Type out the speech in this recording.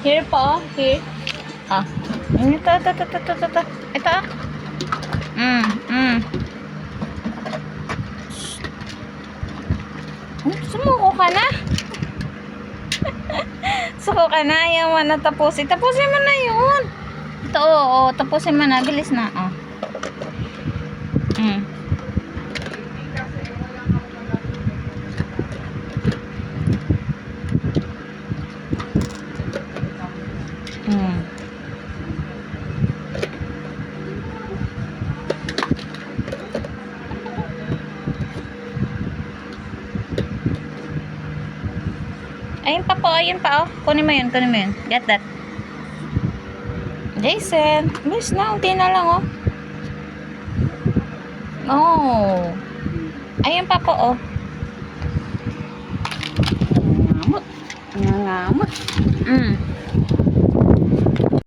Here po, here. Ah. Ito. Ito. Sumuko ka na? Suko ka na, ayaw mo na tapusin. Tapusin mo na yun. Ito, oo, tapusin mo na. Bilis na, oh. Mm. Mm. Ayun pa, oh. Kunin mo yun. Get that. Jason, bilis na, unti na lang, oh. Oh. Ayun pa po, oh. Ngamot. Ngamot. Mm.